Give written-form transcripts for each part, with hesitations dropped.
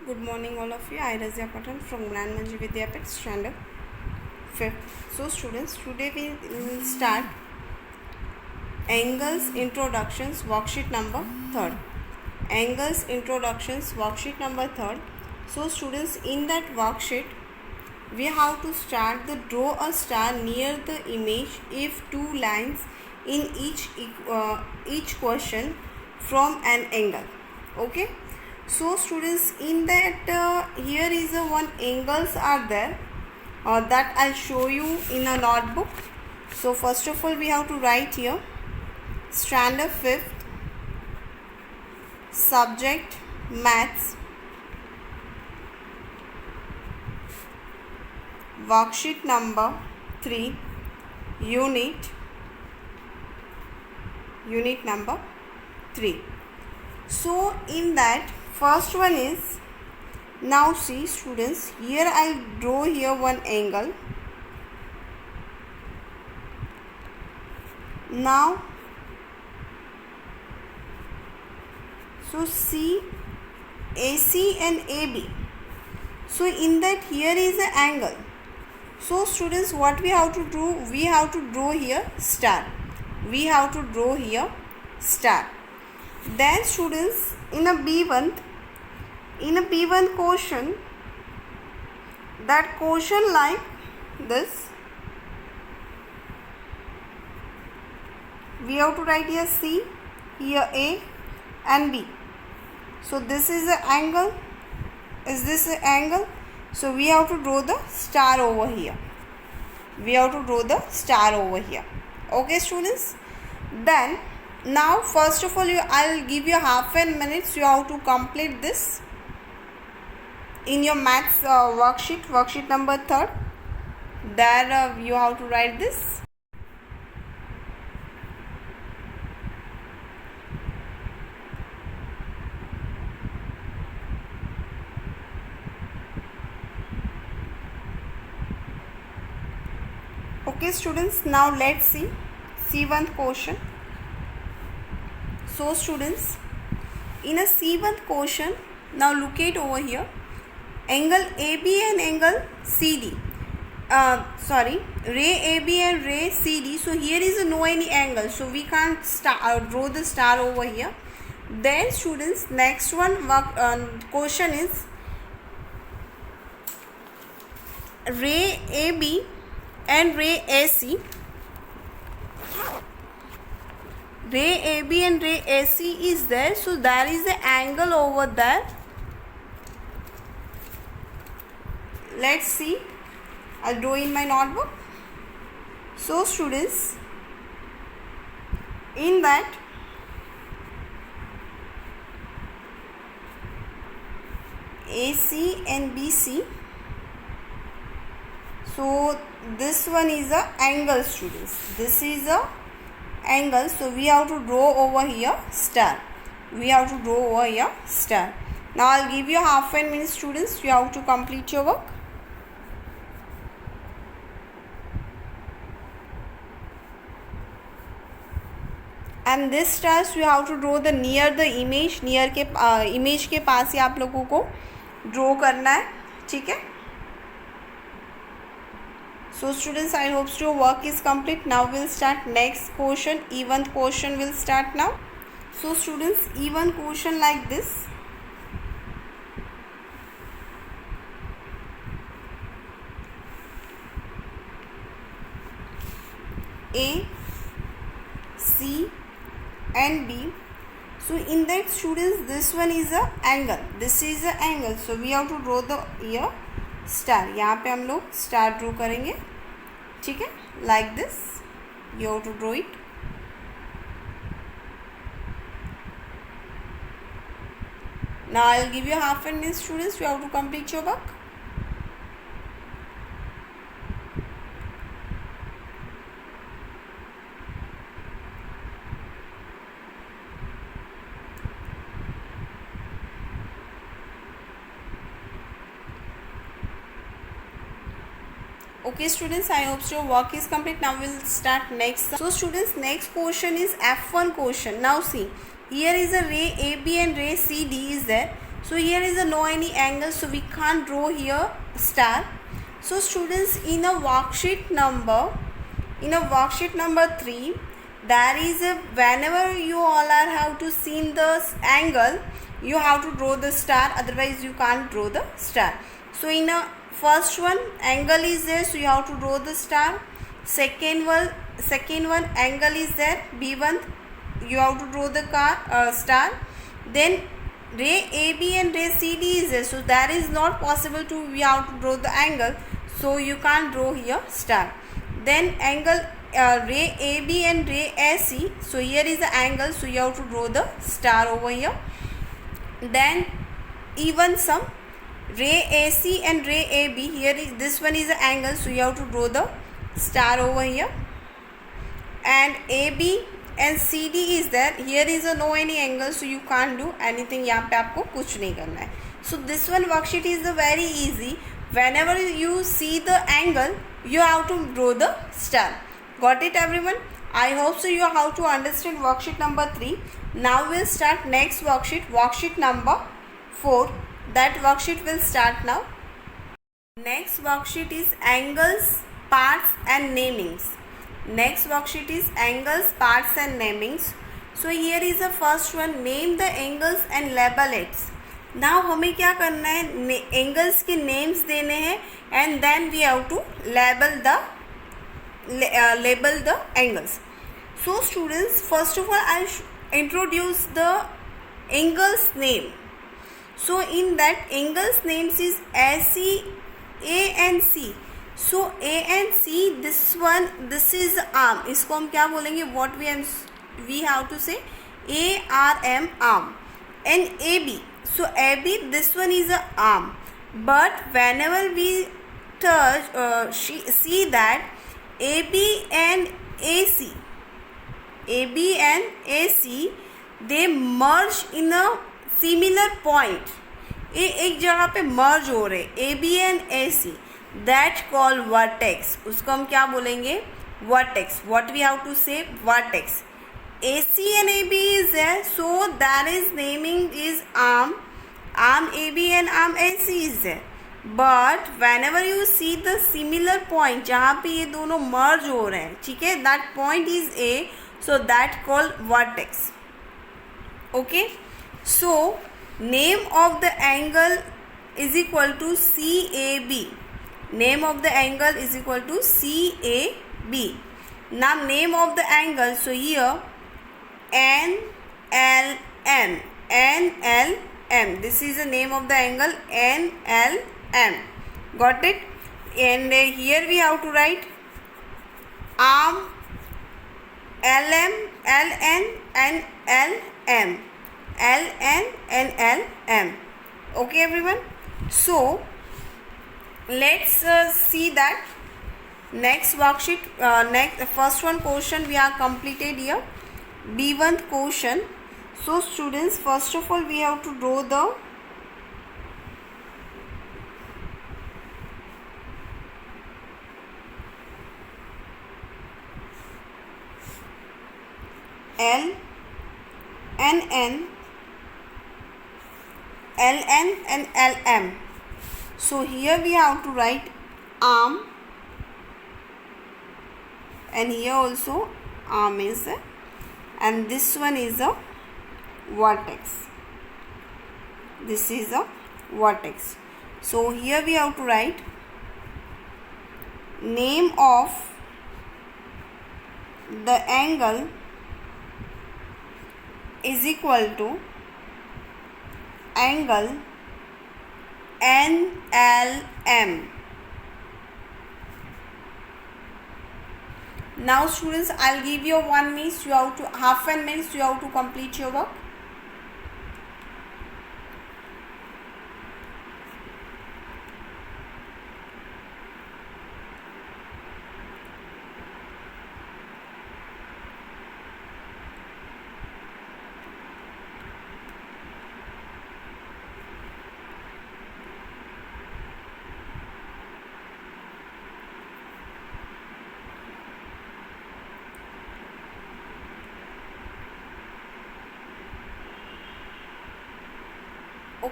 Good morning all of you. I Razia Patan from Gnan Manji Vidyapit, standard 5th. So students, today we will start Angles Introductions worksheet number 3rd. Angles Introductions worksheet number 3rd. So students, in that worksheet we have to start the draw a star near the image if two lines in each question from an angle. Okay. So students, in that here is one angles are there that I'll show you in a notebook. So first of all we have to write here standard 5th, subject maths, worksheet number 3, unit number 3. So in that first one is, now see students, here I'll draw here one angle. Now so see AC and AB. So in that here is an angle. So students, what we have to do, we have to draw here star. We have to draw here star. Then students, in a B1 question, that question like this, we have to write here C, here A and B. So this is the angle. Is this the angle? So we have to draw the star over here. We have to draw the star over here. Okay students. Then now first of all I'll give you half a minute. You have to complete this in your maths worksheet number 3rd. There you have to write this. Okay students, now let's see C1 question. So students, in a C1 question, now look at over here, angle AB and angle CD. Ray AB and ray CD. So here is no any angle, so we can't draw the star over here. Then students, next one question is ray AB and ray AC. Ray AB and ray AC is there, so there is an angle over there. Let's see, I'll draw in my notebook. So students, in that AC and BC, so this one is a angle students. This is a angle, so we have to draw over here star. We have to draw over here star. Now I'll give you half a minute students. You have to complete your work. And this stars you have to draw the near the image. Near के image के पास ही आप लोगों को draw करना है, ठीक है. So students, I hope your work is complete. Now we'll start next question. E1 question will start now. So students, E1 question like this. A, C and B. So in that students, this one is a angle. This is a angle. So we have to draw the here star. यहाँ पे हम लोग star draw करेंगे, ठीक है, like this. You have to draw it. Now I'll give you half a minute students. You have to complete your work. Okay students, I hope your work is complete. Now we'll start next. So students, next question is F1 question. Now see, here is a ray AB and ray CD is there. So here is a no any angle, so we can't draw here star. So students, in a worksheet number 3, there is a, whenever you all are have to see the angle, you have to draw the star, otherwise you can't draw the star. So in a first one, angle is there, so you have to draw the star. Second one angle is there, B1, you have to draw the star. Then ray AB and ray CD is there, so that is not possible to, we have to draw the angle, so you can't draw here star. Then angle ray AB and ray AC, so here is the angle, so you have to draw the star over here. Then even sum, ray AC and ray AB, here is, this one is the angle, so you have to draw the star over here. And AB and CD is there, here is a no any angle, so you can't do anything, यहाँ पे आपको कुछ नहीं करना है. So this one worksheet is very easy. Whenever you see the angle, you have to draw the star. Got it everyone? I hope so you have to understand worksheet number 3. Now we'll start next worksheet number 4. That worksheet will start now. Next worksheet is angles, parts and namings. Next worksheet is angles, parts and namings. So here is the first one, name the angles and label it. Now हमें क्या करना है, angles के names देने हैं and then we have to label the angles. So students, first of all I'll introduce the angles name. So in that, angles names is AC, A and C. So A and C, this one, this is arm, इसको हम क्या बोलेंगे, what we have to say, ARM, arm. And AB, so AB, this one is a arm, but whenever we touch see that AB and AC, they merge in a similar point. ये एक जगह पे merge हो रहे, AB and AC, that called vertex. उसको हम क्या बोलेंगे, vertex. What we have to say, vertex. AC and AB is there, so that is naming is arm AB and arm AC is there. But whenever you see the similar point जहाँ पे ये दोनों merge हो रहे हैं, ठीक है, that point is A, so that called vertex. Okay, so name of the angle is equal to CAB. Name of the angle is equal to CAB. Now name of the angle, so here NLM. This is the name of the angle NLM. Got it? And here we have to write arm LN and LM. Okay everyone, so let's see that next worksheet. First one question we are completed here, B1 question. So students, first of all we have to draw the LN and LM. So here we have to write arm, and here also arm is there, and this one is a vertex. This is a vertex. So here we have to write name of the angle is equal to angle NLM. Now students, I'll give you 1 minute, you have to half an minute, you have to complete your work.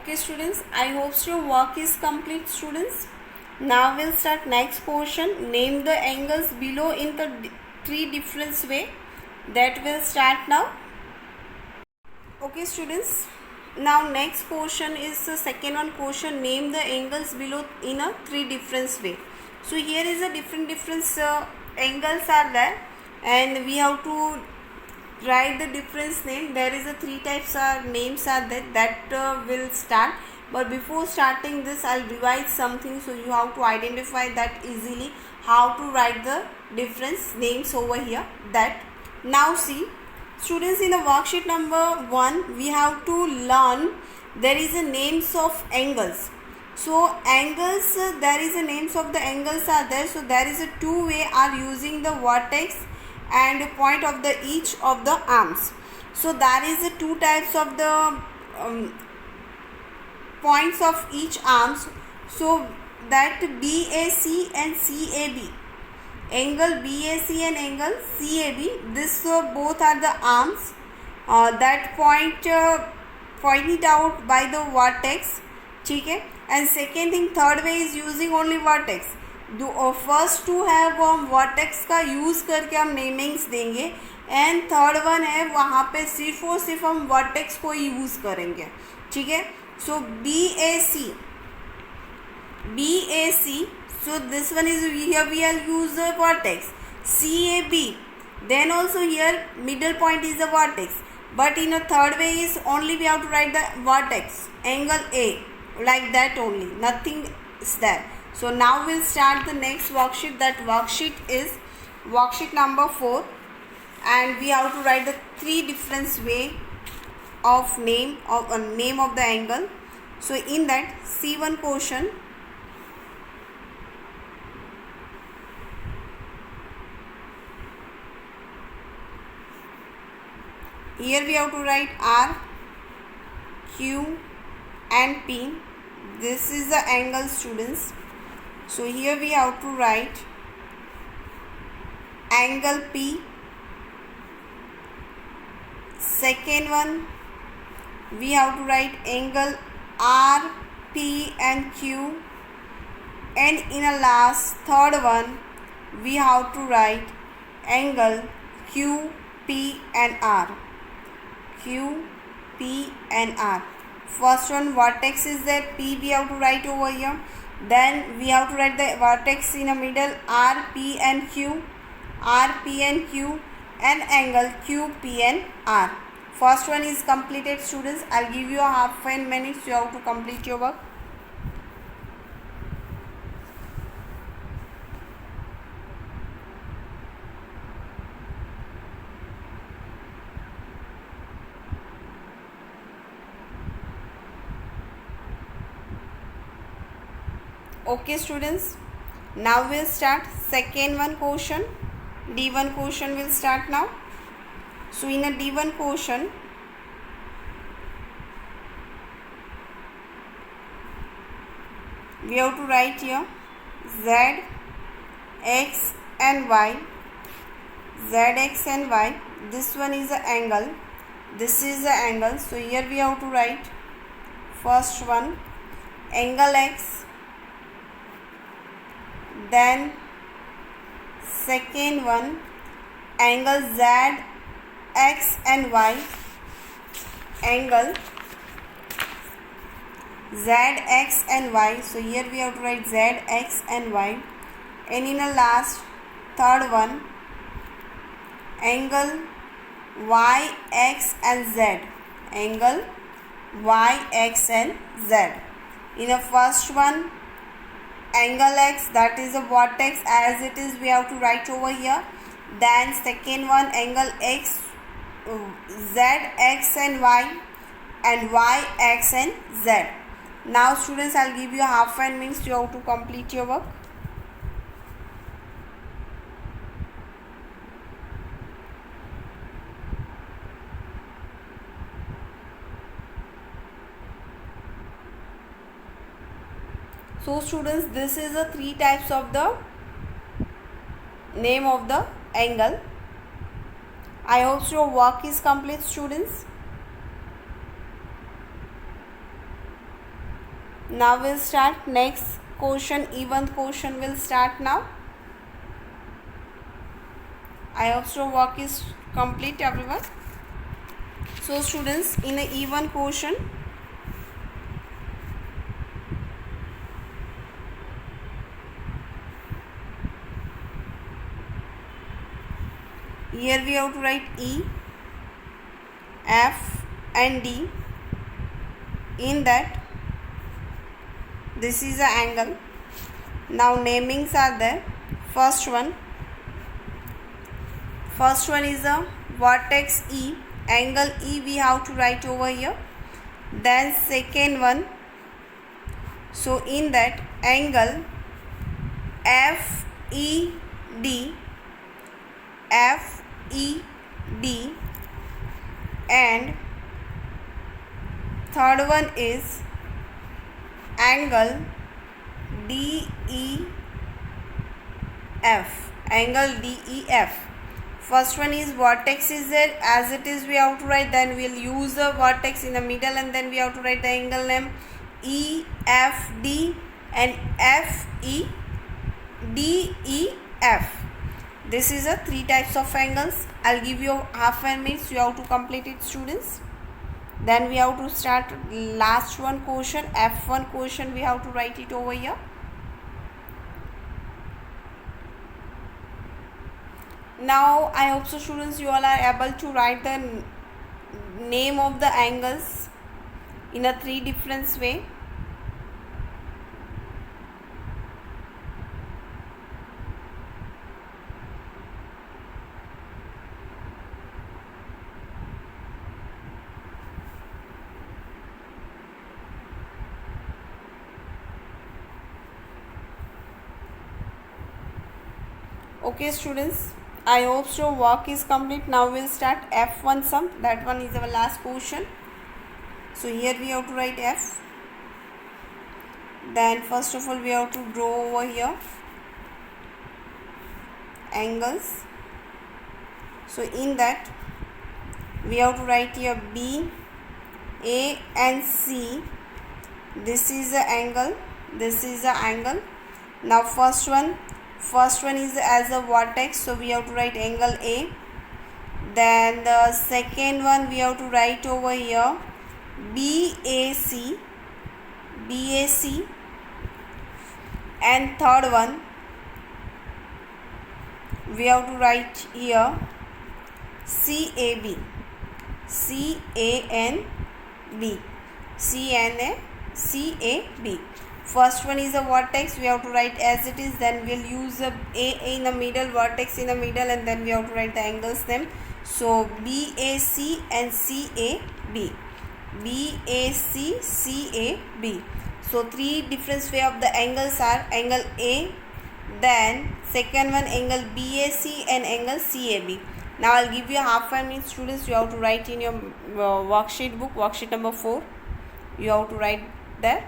Okay students, I hope your work is complete students. Now we'll start next portion. Name the angles below in the three different way. That will start now. Okay students, now next portion is the second one question. Name the angles below in a three different way. So here is a different angles are there, and we have to write the difference name. There is a three types of names are there that will start, but before starting this I'll revise something, so you have to identify that easily how to write the difference names over here. That now see students, in the worksheet number 1 we have to learn there is a names of angles. So angles, there is a names of the angles are there. So there is a two way are using the vertex and point of the each of the arms. So there is a two types of the points of each arms. So that BAC and CAB, angle BAC and angle CAB, this both are the arms that pointed out by the vertex. ठीक है. And second thing, third way is using only vertex. First two है वो हम vertex का use करके हम namings देंगे, and third one है वहाँ पे सिर्फ और सिर्फ हम वर्टेक्स को यूज़ करेंगे. ठीक है. सो BAC, so this one is here we will use the vertex. CAB, then also here middle point is the vertex, but in a third way is only we have to write the vertex angle A, like that only, nothing is there. So now we'll start the next worksheet. That worksheet is worksheet number 4, and we have to write the three different way of name of the angle. So in that C1 portion, here we have to write R, Q and P. This is the angle students. So here we have to write angle P. Second one we have to write angle R, P and Q, and in a last third one we have to write angle Q, P and R. Q, P and R. First one vertex is there, P we have to write over here. Then we have to write the vertex in the middle, R, P and Q, R, P and Q, and angle Q, P and R. First one is completed students. I'll give you a half an minutes. You have to complete your work. Okay students, now we'll start second one question. D1 question will start now. So in a D1 question, we have to write here Z, X and Y. Z, X and Y. This one is the angle. This is the angle. So here we have to write first one angle X. Then second one angle Z, X and Y, angle Z, X and Y. So here we have to write Z, X and Y, and in a last third one angle Y, X and Z, angle Y, X and Z. In a first one angle X, that is a vertex as it is we have to write over here. Then second one angle X, Z, X and Y, and Y, X and Z. Now students, I'll give you half an minute. You have to complete your work. So students, this is the three types of the name of the angle. I hope your work is complete students. Now we'll start next question. Even question will start now. I hope so work is complete, everyone. So students, in a even question, here we have to write E, F and D. In that, this is the angle. Now namings are there. First one is the vertex E, angle E we have to write over here. Then second one, so in that angle FED, and third one is angle DEF, First one is vertex is there, as it is we have to write, then we will use the vertex in the middle, and then we have to write the angle name EFD and FEDEF. This is a 3 types of angles. I'll give you half an minute, you have to complete it, students. Then we have to start last one question, F1 question, we have to write it over here. Now I hope so students you all are able to write the name of the angles in a 3 different way. Okay students, I hope so work is complete. Now we'll start F1 sum. That one is our last question. So here we have to write F. Then first of all we have to draw over here angles. So in that we have to write here B, A and C. This is the angle. This is the angle. Now first one is as a vertex, so we have to write angle A. Then the second one we have to write over here BAC, and third one we have to write here CAB, CAB. First one is a vertex, we have to write as it is, then we'll use a in the middle, vertex in the middle, and then we have to write the angles name. So BAC and CAB, CAB. So 3 different way of the angles are angle A, then second one angle BAC and angle CAB. Now I'll give you half a minute, students. You have to write in your worksheet book, worksheet number 4. You have to write there.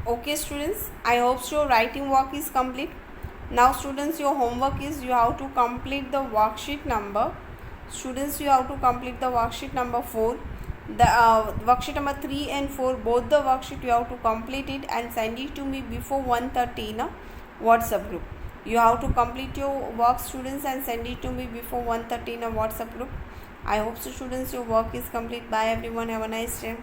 Okay students, I hope so writing work is complete. Now students, your homework is you have to complete the worksheet number. Students, you have to complete the worksheet number 4. The worksheet number 3 and 4, both the worksheet you have to complete it and send it to me before 1:30 in a WhatsApp group. You have to complete your work, students, and send it to me before 1:30 in a WhatsApp group. I hope so students your work is complete. Bye everyone, have a nice day.